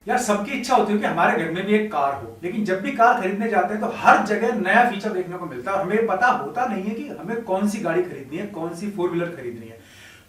यार सबकी इच्छा होती है कि हमारे घर में भी एक कार हो, लेकिन जब भी कार खरीदने जाते हैं तो हर जगह नया फीचर देखने को मिलता है और हमें पता होता नहीं है कि हमें कौन सी गाड़ी खरीदनी है, कौन सी फोर व्हीलर खरीदनी है।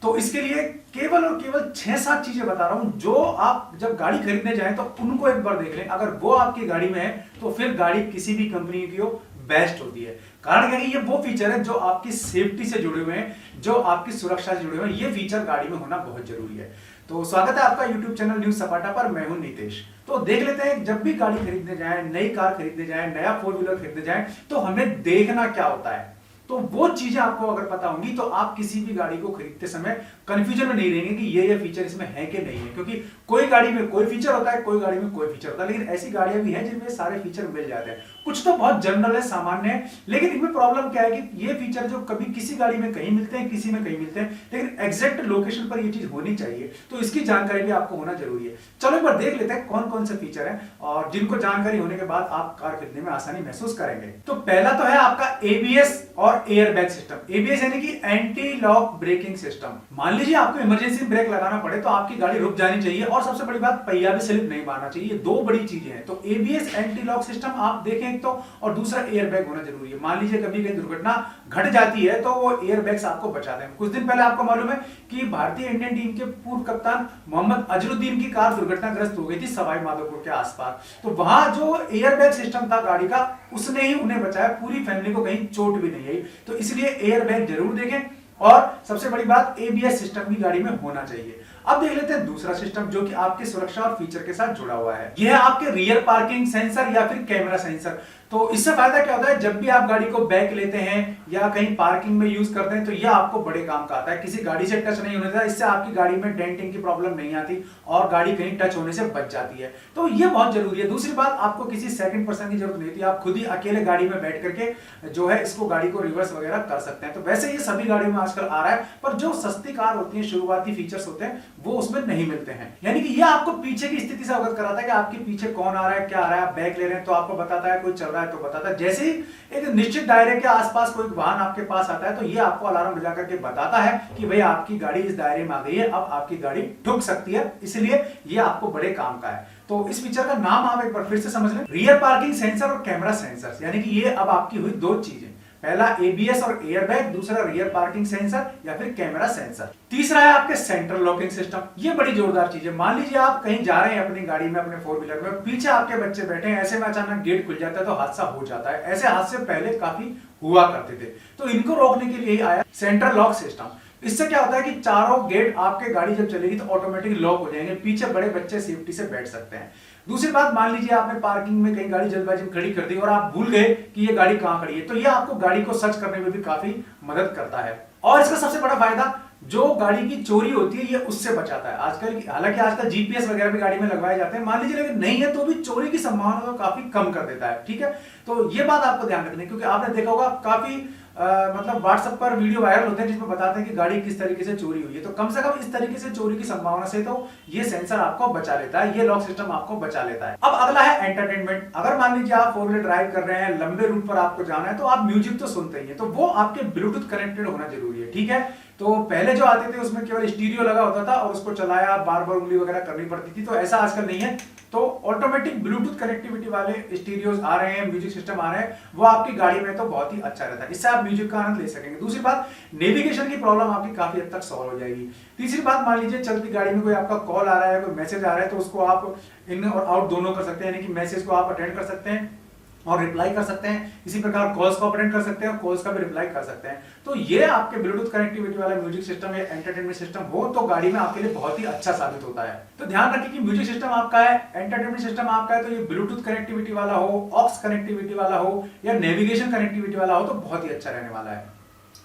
तो इसके लिए केवल और केवल 6-7 चीजें बता रहा हूं जो आप जब गाड़ी खरीदने जाएं तो उनको एक बार देख लें। अगर वो आपकी गाड़ी में है तो फिर गाड़ी किसी भी कंपनी की हो बेस्ट होती है। कारण क्या है, ये वो फीचर है जो आपकी सेफ्टी से जुड़े हुए हैं, जो आपकी सुरक्षा से जुड़े हुए हैं। ये फीचर गाड़ी में होना बहुत जरूरी है। तो स्वागत है आपका YouTube चैनल न्यूज सपाटा पर। मैं हूं नितेश। तो देख लेते हैं, जब भी गाड़ी खरीदने जाएं, नई कार खरीदने जाएं, नया फोर व्हीलर खरीदने जाएं, तो हमें देखना क्या होता है। तो वो चीजें आपको अगर पता होंगी तो आप किसी भी गाड़ी को खरीदते समय कंफ्यूजन में नहीं रहेंगे कि ये फीचर इसमें है कि नहीं है। क्योंकि कोई गाड़ी में कोई फीचर होता है, कोई गाड़ी में कोई फीचर होता है, लेकिन ऐसी गाड़ियां भी हैं जिनमें सारे फीचर मिल जाते हैं। कुछ तो बहुत जनरल है, सामान्य है, लेकिन इनमें प्रॉब्लम क्या है कि ये फीचर जो कभी किसी गाड़ी में कहीं मिलते हैं, किसी में कहीं मिलते हैं, लेकिन एग्जैक्ट लोकेशन पर ये चीज होनी चाहिए। तो इसकी जानकारी भी आपको होना जरूरी है। चलो एक बार देख लेते हैं कौन कौन से फीचर है और जिनको जानकारी होने के बाद आप कार खरीदने में आसानी महसूस करेंगे। तो पहला तो है आपका एबीएस और एयर बैग सिस्टम। एबीएस यानी कि एंटी लॉक ब्रेकिंग सिस्टम। मान लीजिए आपको इमरजेंसी ब्रेक लगाना पड़े तो आपकी गाड़ी रुक जानी चाहिए और सबसे बड़ी बात, पहिया भी स्लिप नहीं मारना चाहिए। दो बड़ी चीजें हैं। तो एबीएस एंटी लॉक सिस्टम आप देखें एक तो, और दूसरा एयर बैग होना जरूरी है। मान लीजिए कभी कहीं दुर्घटना घट जाती है तो वो एयर बैग्स आपको बचाते हैं। कुछ दिन पहले आपको मालूम है कि भारतीय इंडियन टीम के पूर्व कप्तान मोहम्मद अजरुद्दीन की कार दुर्घटनाग्रस्त हो गई थी सवाई माधोपुर के आसपास। तो वहां जो एयर बैग सिस्टम था गाड़ी का, उसने ही उन्हें बचाया। पूरी फैमिली को कहीं चोट भी नहीं आई। तो इसलिए एयर बैग जरूर देखें और सबसे बड़ी बात, एबीएस सिस्टम भी गाड़ी में होना चाहिए। अब देख लेते हैं दूसरा सिस्टम जो कि आपकी सुरक्षा और फीचर के साथ जुड़ा हुआ है। यह है आपके रियर पार्किंग सेंसर या फिर कैमरा सेंसर। तो इससे फायदा क्या होता है, जब भी आप गाड़ी को बैक लेते हैं या कहीं पार्किंग में यूज करते हैं तो यह आपको बड़े काम का आता है। किसी गाड़ी से टच नहीं होने देता, इससे आपकी गाड़ी में डेंटिंग की प्रॉब्लम नहीं आती और गाड़ी कहीं टच होने से बच जाती है। तो यह बहुत जरूरी है। दूसरी बात, आपको किसी सेकंड पर्सन की जरूरत नहीं होती। आप खुद ही अकेले गाड़ी में बैठ करके जो है इसको गाड़ी को रिवर्स वगैरह कर सकते हैं। तो वैसे ये सभी गाड़ियों में आजकल आ रहा है, पर जो सस्ती कार होती है, शुरुआती फीचर्स होते हैं, वो उसमें नहीं मिलते हैं। यानी कि यह आपको पीछे की स्थिति से अवगत कराता है कि आपके पीछे कौन आ रहा है, क्या आ रहा है। आप बैक ले रहे हैं तो आपको बताता है, कोई चल रहा है तो बताता है। जैसे ही एक निश्चित दायरे के आसपास कोई वाहन आपके पास आता है तो ये आपको अलार्म बजा करके बताता है कि भाई आपकी गाड़ी इस दायरे में आ गई है, अब आपकी गाड़ी ठुक सकती है। इसलिए ये आपको बड़े काम का है। तो इस फीचर का नाम आप एक बार फिर से समझ लें, रियर पार्किंग सेंसर और कैमरा सेंसर। यानी कि ये अब आपकी हुई दो चीजें। पहला एबीएस और एयर बैग, दूसरा रियर पार्किंग सेंसर या फिर कैमरा सेंसर। तीसरा है आपके सेंट्रल लॉकिंग सिस्टम। ये बड़ी जोरदार चीज है। मान लीजिए आप कहीं जा रहे हैं अपनी गाड़ी में, अपने फोर व्हीलर में, पीछे आपके बच्चे बैठे हैं, ऐसे में अचानक गेट खुल जाता है तो हादसा हो जाता है। ऐसे हादसे पहले काफी हुआ करते थे। तो इनको रोकने के लिए आया सेंट्रल लॉक सिस्टम। इससे क्या होता है कि चारों गेट आपके गाड़ी जब चलेगी तो ऑटोमेटिक लॉक हो जाएंगे, पीछे बड़े बच्चे सेफ्टी से बैठ सकते हैं। दूसरी बात, मान लीजिए आपने पार्किंग में कहीं गाड़ी जल्दबाजी में खड़ी कर दी और आप भूल गए कि ये गाड़ी कहां खड़ी है, तो ये आपको गाड़ी को सर्च करने में भी काफी मदद करता है। और इसका सबसे बड़ा फायदा, जो गाड़ी की चोरी होती है ये उससे बचाता है। आजकल हालांकि आजकल जीपीएस वगैरह भी गाड़ी में लगवाए जाते हैं, मान लीजिए लेकिन नहीं है तो भी चोरी की संभावना को काफी कम कर देता है। ठीक है, तो ये बात आपको ध्यान रखनी है, क्योंकि आपने देखा होगा काफी मतलब व्हाट्सएप पर वीडियो वायरल होते हैं जिसमें बताते हैं कि गाड़ी किस तरीके से चोरी हुई है। तो कम से कम इस तरीके से चोरी की संभावना से तो ये सेंसर आपको बचा लेता है, ये लॉक सिस्टम आपको बचा लेता है। अब अगला है एंटरटेनमेंट। अगर मान लीजिए आप फोर व्हीलर ड्राइव कर रहे हैं, लंबे रूट पर आपको जाना है, तो आप म्यूजिक तो सुनते ही हैं, तो वो आपके ब्लूटूथ कनेक्टेड होना जरूरी है। ठीक है, तो पहले जो आते थे उसमें केवल स्टीरियो लगा होता था और उसको चलाया, बार बार उंगली वगैरह करनी पड़ती थी। तो ऐसा आजकल नहीं है। तो ऑटोमेटिक ब्लूटूथ कनेक्टिविटी वाले स्टीरियोज आ रहे हैं, म्यूजिक सिस्टम आ रहे हैं, वो आपकी गाड़ी में तो बहुत ही अच्छा रहता है। इससे आप म्यूजिक का आनंद ले सकेंगे। दूसरी बात, नेविगेशन की प्रॉब्लम आपकी काफी हद तक सॉल्व हो जाएगी। तीसरी बात, मान लीजिए चलती गाड़ी में कोई आपका कॉल आ रहा है, कोई मैसेज आ रहा है, तो उसको आप इन और आउट दोनों कर सकते हैं। यानी कि मैसेज को आप अटेंड कर सकते हैं और रिप्लाई कर सकते हैं। इसी प्रकार कॉल्स को अटेंड कर सकते हैं और कॉल्स का भी रिप्लाई कर सकते हैं। तो ये आपके ब्लूटूथ कनेक्टिविटी वाला म्यूजिक सिस्टम या एंटरटेनमेंट सिस्टम हो तो गाड़ी में आपके लिए बहुत ही अच्छा साबित होता है। तो ध्यान रखिए कि म्यूजिक सिस्टम आपका है, एंटरटेनमेंट सिस्टम आपका है, तो ये ब्लूटूथ कनेक्टिविटी वाला हो, ऑक्स कनेक्टिविटी वाला हो या नेविगेशन कनेक्टिविटी वाला हो तो बहुत ही अच्छा रहने वाला है।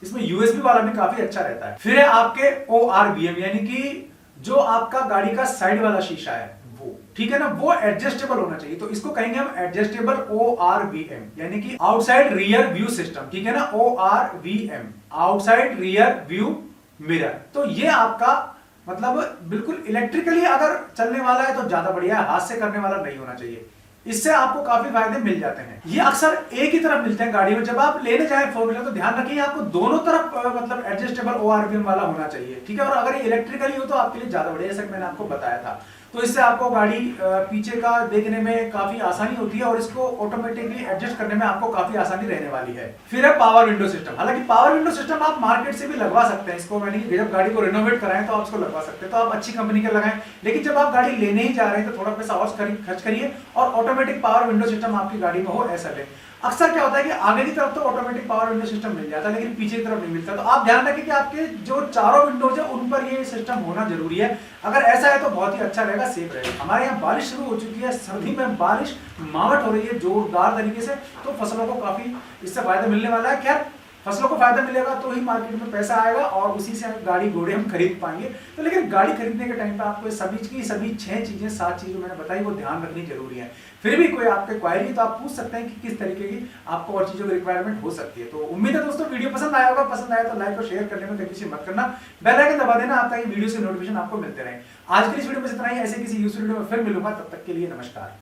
इसमें यूएसबी वाला भी काफी अच्छा रहता है। फिर है आपके ORVM, यानी कि जो आपका गाड़ी का साइड वाला शीशा है वो, ठीक है ना, वो एडजस्टेबल होना चाहिए। तो इसको कहेंगे हम एडजस्टेबल ORVM, यानी कि आउटसाइड रियर व्यू सिस्टम। ठीक है ना, ORVM, outside rear view mirror. तो ये आपका मतलब बिल्कुल इलेक्ट्रिकली अगर चलने वाला है तो ज्यादा बढ़िया है, हाथ से करने वाला नहीं होना चाहिए। इससे आपको काफी फायदे मिल जाते हैं। ये अक्सर एक ही तरफ मिलते हैं गाड़ी में। जब आप लेने जाए फोर व्हीलर तो ध्यान रखिए आपको दोनों तरफ मतलब एडजस्टेबल ORVM वाला होना चाहिए। ठीक है, और अगर ये इलेक्ट्रिकली हो तो आपके लिए ज्यादा बढ़िया, जैसा मैंने आपको बताया था। तो इससे आपको गाड़ी पीछे का देखने में काफी आसानी होती है और इसको ऑटोमेटिकली एडजस्ट करने में आपको काफी आसानी रहने वाली है। फिर है पावर विंडो सिस्टम। हालांकि पावर विंडो सिस्टम आप मार्केट से भी लगवा सकते हैं, इसको मैंने जब गाड़ी को रिनोवेट कराएं तो आप इसको लगवा सकते हैं, तो आप अच्छी कंपनी के लगाएं। लेकिन जब आप गाड़ी लेने ही जा रहे हैं तो थोड़ा पैसा और खर्च करिए और ऑटोमेटिक पावर विंडो सिस्टम आपकी गाड़ी में हो, ऐसा लें। अक्सर क्या होता है कि आगे की तरफ तो ऑटोमेटिक पावर विंडो सिस्टम मिल जाता है लेकिन पीछे की तरफ नहीं मिलता, तो आप ध्यान रखें कि आपके जो चारों विंडोज है उन पर ये सिस्टम होना जरूरी है। अगर ऐसा है तो बहुत ही अच्छा रहेगा, सेफ रहेगा। हमारे यहाँ बारिश शुरू हो चुकी है, सर्दी में बारिश मावट हो रही है जोरदार तरीके से, तो फसलों को काफी इससे फायदा मिलने वाला है। खैर, फसलों को फायदा मिलेगा तो ही मार्केट में पैसा आएगा और उसी से गाड़ी घोड़े हम खरीद पाएंगे। तो लेकिन गाड़ी खरीदने के टाइम पे आपको सभी 6 चीजें 7 चीजें मैंने बताई वो ध्यान रखनी जरूरी है। फिर भी कोई आपके क्वायरी तो आप पूछ सकते हैं कि किस तरीके की आपको और चीजों की रिक्वायरमेंट हो सकती है। तो उम्मीद है दोस्तों वीडियो पसंद आया होगा, पसंद आया तो लाइक और शेयर करने में कभी मत करना, बेल आइकन दबा देना आप ताकि वीडियो से नोटिफिकेशन आपको मिलते रहे। आज के इस वीडियो में इतना ही, ऐसे किसी यूजफुल वीडियो में फिर मिलूंगा, तब तक के लिए नमस्कार।